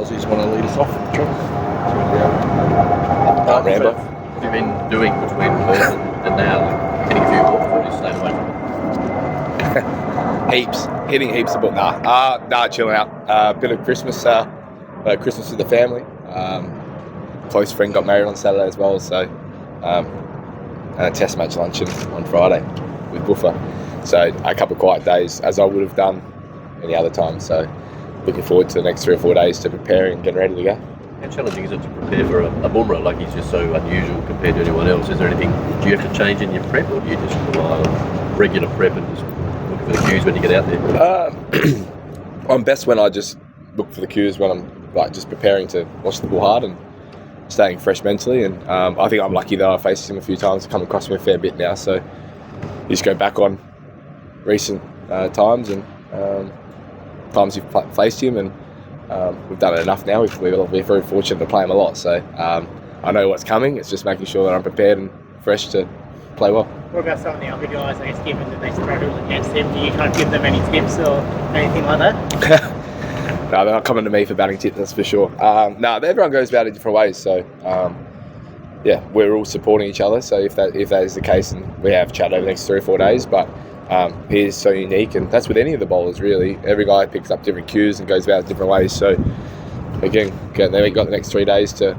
Aussies want to lead us off. Rambo. What have you been doing between Perth and now? Like, hitting a few balls or just staying away from it? Hitting heaps of balls. Nah, chilling out. Bit of Christmas, Christmas with the family. Close friend got married on Saturday as well, so and a test match luncheon on Friday with Bumrah. So a couple of quiet days, as I would have done any other time. So looking forward to the next 3 or 4 days to prepare and getting ready to go. How challenging is it to prepare for a Bumrah? Like, he's just so unusual compared to anyone else. Is there anything, do you have to change in your prep, or do you just rely on regular prep and just look for the cues when you get out there? I'm best when I just look for the cues when I'm like just preparing to watch the ball hard and staying fresh mentally. And I think I'm lucky that I faced him a few times, come across him a fair bit now. So you just go back on recent times and times you've faced him, and we've done it enough now. We're very fortunate to play him a lot, so I know what's coming. It's just making sure that I'm prepared and fresh to play well. What about some of the younger guys, I guess, given that they struggle against them? Do you kind of give them any tips or anything like that? No, they're not coming to me for batting tips, that's for sure. Everyone goes about it different ways, so yeah, we're all supporting each other. So if that is the case, and we have chat over the next 3 or 4 days, but he is so unique, and that's with any of the bowlers really. Every guy picks up different cues and goes about it different ways. So again, we've got the next 3 days to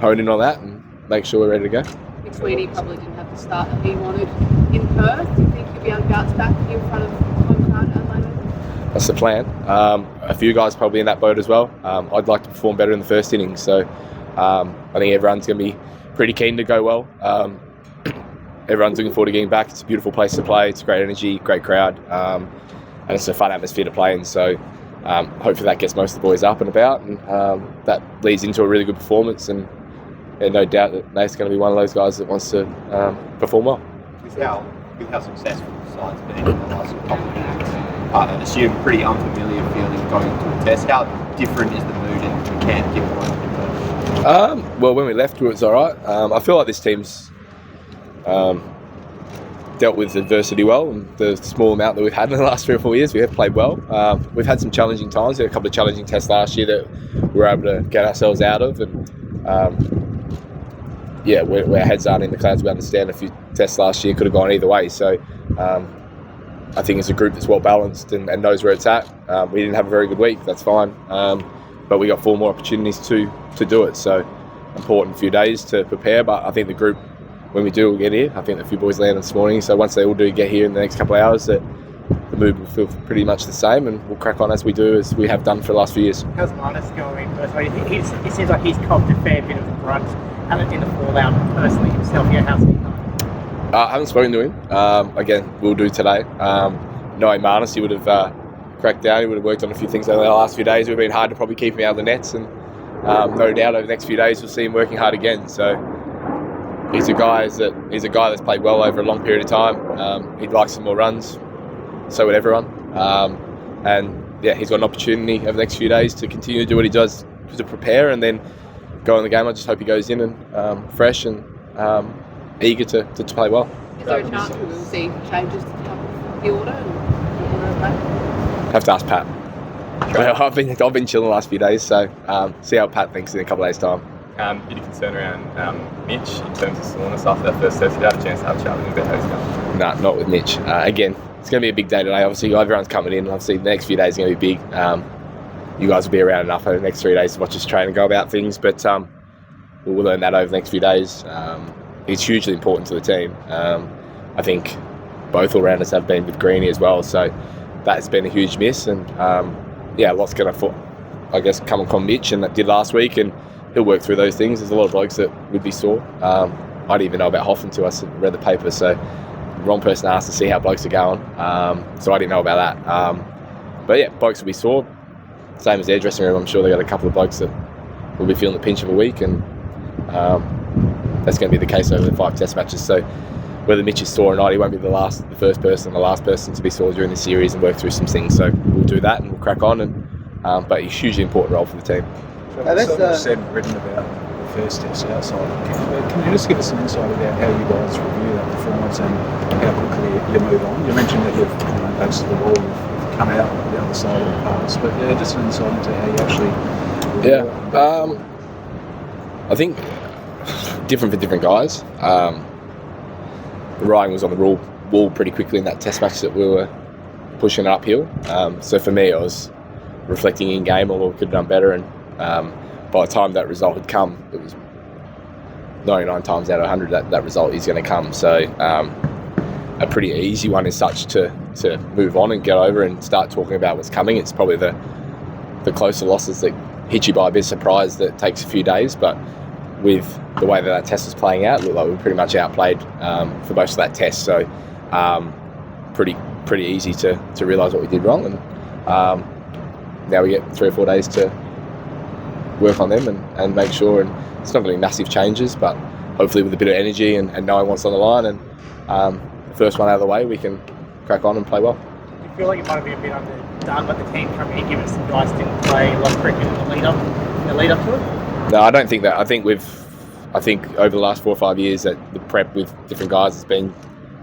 hone in on that and make sure we're ready to go. Sweetie probably didn't have the start that he wanted in Perth. Do you think you'll be able to bounce back in front of home crowd at Adelaide? That's the plan. A few guys probably in that boat as well. I'd like to perform better in the first innings, so I think everyone's going to be pretty keen to go well. Everyone's looking forward to getting back. It's a beautiful place to play. It's great energy, great crowd, and it's a fun atmosphere to play in. So hopefully that gets most of the boys up and about, and that leads into a really good performance. And no doubt that Nate's going to be one of those guys that wants to perform well. With how successful the side's been in the last couple of years, I assume pretty unfamiliar feeling going to a test. How different is the mood in camp given what you've done? Well, when we left, it was all right. I feel like this team's dealt with adversity well, and the small amount that we've had in the last 3 or 4 years, we have played well. We've had some challenging times. We had a couple of challenging tests last year that we were able to get ourselves out of, and where our heads aren't in the clouds. We understand a few tests last year could have gone either way. So I think it's a group that's well balanced and knows where it's at. We didn't have a very good week, that's fine, but we got 4 more opportunities to do it. So important few days to prepare, but I think the group, when we do, we'll get here. I think a few boys landed this morning, so once they all do get here in the next couple of hours, that the mood will feel pretty much the same, and we'll crack on as we do, as we have done for the last few years. How's Marnus going? It seems like he's copped a fair bit of the brunt in the fallout personally himself. Yeah, how's he going? I haven't spoken to him. Again, we'll do today. Knowing Marnus, he would have cracked down. He would have worked on a few things over the last few days. It would have been hard to probably keep him out of the nets, and no doubt over the next few days we'll see him working hard again. So he's a guy that's played well over a long period of time. He'd like some more runs. So would everyone. And yeah, he's got an opportunity over the next few days to continue to do what he does to prepare and then go in the game. I just hope he goes in and fresh and eager to play well. Is there a chance we will see changes to the top of the order and play? Have to ask Pat. I've been chilling the last few days, so see how Pat thinks in a couple of days' time. Bit of concern around Mitch in terms of soreness after that first test. Did you have a chance to have a chat with him about how he's going? Nah, not with Mitch. Again, it's going to be a big day today. Obviously, everyone's coming in. Obviously, the next few days are going to be big. You guys will be around enough over the next 3 days to watch us train and go about things, but we'll learn that over the next few days. He's hugely important to the team. I think both all-rounders have been with Greenie as well, so that's been a huge miss. And lots going to, I guess, come on Mitch, and that did last week, and he'll work through those things. There's a lot of blokes that would be sore. I didn't even know about Hoff until I read the paper, so wrong person to ask to see how blokes are going. So I didn't know about that. But yeah, blokes will be sore. Same as their dressing room. I'm sure they got a couple of blokes that will be feeling the pinch of a week, and that's going to be the case over the 5 test matches. So whether Mitch is sore or not, he won't be the last person to be sore during the series and work through some things. So we'll do that and we'll crack on. And but a hugely important role for the team. Said and written about the first test outside. Can you just give us some insight about how you guys review that performance and how quickly you move on? You mentioned that you've access to the ball, you've come out the other side of the pass. But yeah, just an insight into how you actually. Yeah, I think different for different guys. Ryan was on the wall pretty quickly in that test match that we were pushing uphill. So for me, I was reflecting in game on what we could have done better, and by the time that result had come, it was 99 times out of 100 that result is going to come. So a pretty easy one as such to move on and get over and start talking about what's coming. It's probably the closer losses that hit you by a bit of surprise that takes a few days, but with the way that test was playing out, it looked like we were pretty much outplayed for most of that test. So pretty easy to realise what we did wrong, and now we get 3 or 4 days to work on them and make sure. And it's not going to be massive changes, but hopefully with a bit of energy and knowing what's on the line, and the first one out of the way, we can crack on and play well. Do you feel like it might have been a bit underdone by the team coming in, given some guys didn't play a lot of cricket in the lead up to it? No, I don't think that. I think over the last 4 or 5 years that the prep with different guys has been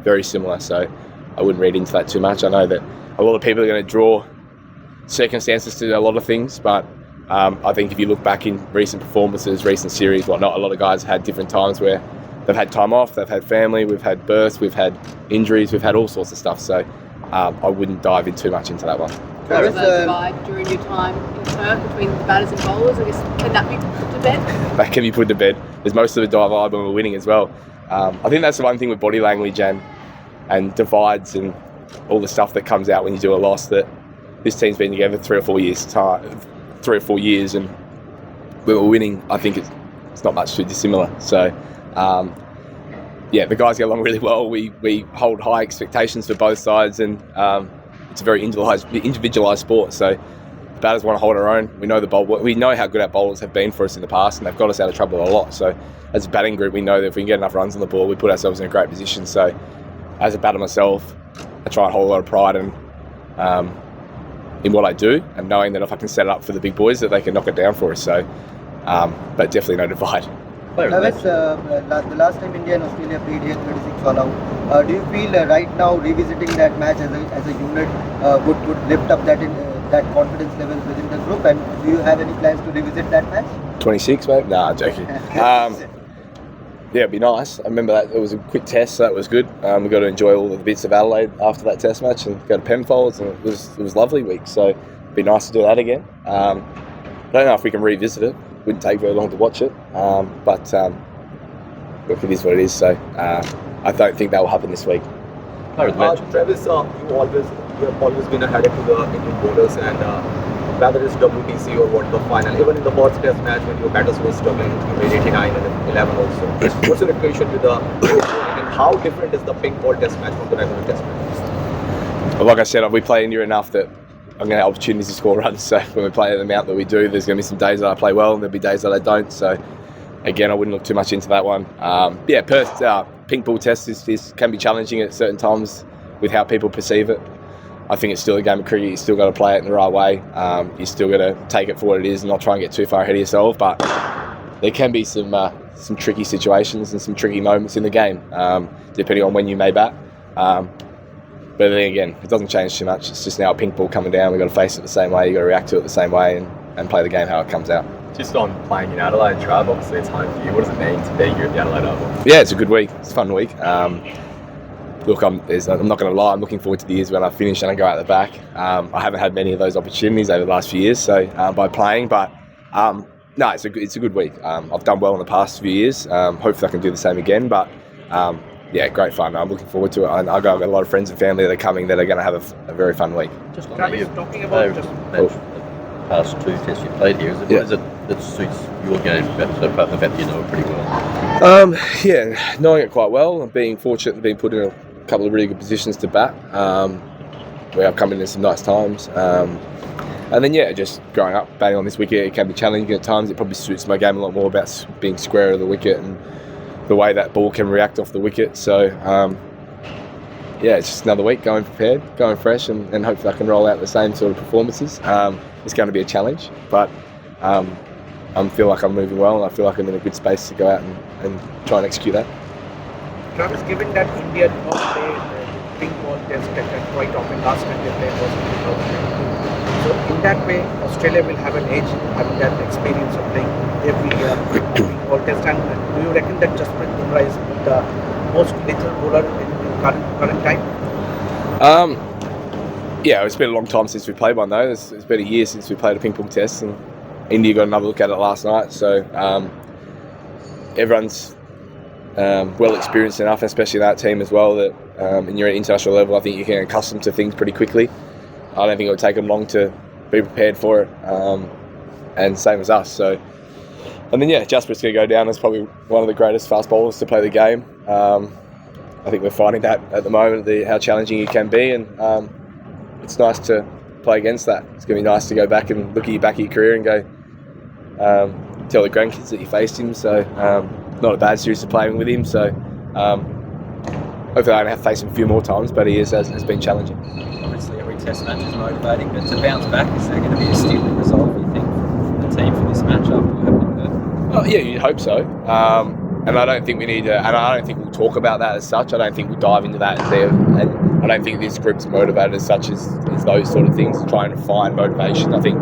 very similar, so I wouldn't read into that too much. I know that a lot of people are going to draw circumstances to a lot of things, but I think if you look back in recent performances, recent series, whatnot, a lot of guys have had different times where they've had time off, they've had family, we've had births, we've had injuries, we've had all sorts of stuff, so I wouldn't dive in too much into that one. What was the divide during your time in Perth between the batters and bowlers? I guess, can that be put to bed? That can be put to bed. There's most of the divide when we're winning as well. I think that's the one thing with body language and divides and all the stuff that comes out when you do a loss, that this team's been together 3 or 4 years, and when we're winning, I think it's not much too dissimilar. So, the guys get along really well. We hold high expectations for both sides, and it's a very individualised sport. So the batters want to hold our own. We know we know how good our bowlers have been for us in the past, and they've got us out of trouble a lot. So as a batting group, we know that if we can get enough runs on the ball, we put ourselves in a great position. So as a batter myself, I try and hold a lot of pride in what I do, and knowing that if I can set it up for the big boys, that they can knock it down for us. So, but definitely no divide. Travis, the last time India and Australia played here, 36 all out. Do you feel right now revisiting that match as a unit would lift up that confidence level within the group? And do you have any plans to revisit that match? 26, mate? Nah, I'm joking. It'd be nice. I remember that it was a quick test, so that was good. We got to enjoy all the bits of Adelaide after that test match and go to Penfolds, and it was lovely week. So it'd be nice to do that again. I don't know if we can revisit it. Wouldn't take very long to watch it, but look, it is what it is. So I don't think that will happen this week. Travis, you've always been a headache to the Indian bowlers, and whether it's WTC or World Cup final, even in the first test match when your batters were struggling, you made 89 and 11 also. What's your equation with the and how different is the pink ball test match from the regular test match? Well, like I said, we play India enough that I'm going to have opportunities to score runs. So when we play the amount that we do, there's going to be some days that I play well and there'll be days that I don't. So again, I wouldn't look too much into that one. Perth pink ball test can be challenging at certain times with how people perceive it. I think it's still a game of cricket. You still got to play it in the right way. You still got to take it for what it is and not try and get too far ahead of yourself. But there can be some tricky situations and some tricky moments in the game, depending on when you may bat. But then again, it doesn't change too much. It's just now a pink ball coming down. We've got to face it the same way. You've got to react to it the same way and play the game how it comes out. Just on playing in Adelaide, Trav, obviously it's home for you. What does it mean to be here at the Adelaide Oval? Yeah, it's a good week. It's a fun week. Look, I'm not going to lie. I'm looking forward to the years when I finish and I go out the back. I haven't had many of those opportunities over the last few years, so by playing. But no, it's a good week. I've done well in the past few years. Hopefully, I can do the same again. But yeah, great fun. I'm looking forward to it. And I've got a lot of friends and family that are coming that are going to have a very fun week. Just Travis, talking about the past 2 tests you played here, what is it that suits your game? So apart from the fact you know it pretty well. Knowing it quite well and being fortunate to be put in a couple of really good positions to bat, where I've come in some nice times. And then just growing up batting on this wicket, it can be challenging at times. It probably suits my game a lot more about being square of the wicket and the way that ball can react off the wicket. So it's just another week, going prepared, going fresh, and hopefully I can roll out the same sort of performances. It's going to be a challenge, but I feel like I'm moving well, and I feel like I'm in a good space to go out and try and execute that. Travis, given that India did not play pink ball test quite often. Last time they played was in 2022. So in that way, Australia will have an edge having that experience of playing every year pink ball test. And do you reckon that Jasprit Bumrah is the most lethal bowler in current time? Yeah, it's been a long time since we played one though. It's been a year since we played a ping pong test, and India got another look at it last night. So everyone's well experienced enough, especially that team as well, that in your international level, I think you can get accustomed to things pretty quickly. I don't think it would take them long to be prepared for it, and same as us. So, and then yeah, Jasprit's going to go down as probably one of the greatest fast bowlers to play the game. I think we're finding that at the moment, how challenging he can be, and it's nice to play against that. It's going to be nice to go back and look at your back of your career and go tell the grandkids that you faced him. So not a bad series to playing with him. So hopefully I don't have to face him a few more times, but he has been challenging. Obviously every test match is motivating, but to bounce back, is there going to be a steely resolve, you think, from the team for this match after what happened there? Oh, yeah, you'd hope so. And I don't think we need to, and I don't think we'll talk about that as such. I don't think we'll dive into that there. And I don't think this group's motivated as such as those sort of things, trying to find motivation. I think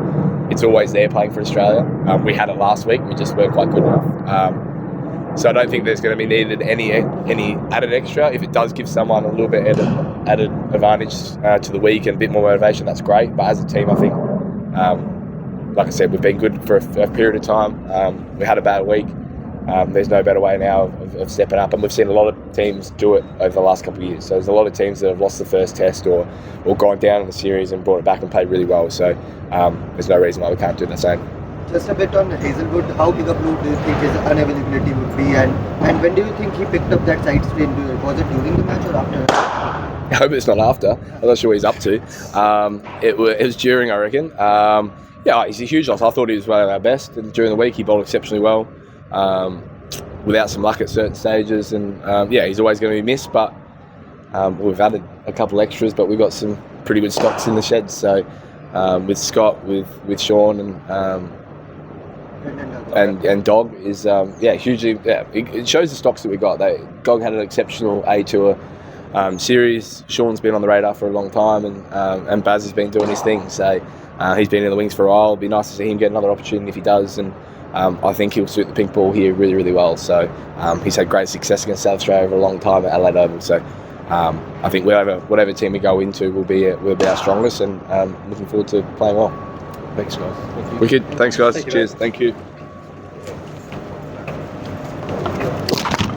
it's always there playing for Australia. We had it last week, we just weren't quite good enough. So I don't think there's going to be needed any added extra. If it does give someone a little bit added advantage to the week and a bit more motivation, that's great. But as a team, I think, like I said, we've been good for a period of time. We had a bad week. There's no better way now of stepping up, and we've seen a lot of teams do it over the last couple of years. So there's a lot of teams that have lost the first test or gone down in the series and brought it back and played really well. So there's no reason why we can't do the same. Just a bit on Hazelwood, how big a blow do you think his unavailability would be, and when do you think he picked up that side strain? Was it during the match or after? I hope it's not after. I'm not sure what he's up to. It was during, I reckon. Yeah, he's a huge loss. I thought he was one of our best, and during the week he bowled exceptionally well. Without some luck at certain stages, and yeah, he's always going to be missed, but we've added a couple extras, but we've got some pretty good stocks in the sheds. So with Scott, with Sean, and Dog is hugely. Yeah, it shows the stocks that we got. Dog had an exceptional A tour series. Sean's been on the radar for a long time, and Baz has been doing his thing. So he's been in the wings for a while. It'd be nice to see him get another opportunity if he does, and I think he'll suit the pink ball here really, really well. So he's had great success against South Australia for a long time at Adelaide Oval. So I think whatever team we go into will be our strongest, and looking forward to playing well. Thanks, guys. Thank you. Wicked. Thanks, guys. Thank you, Cheers. Thank you.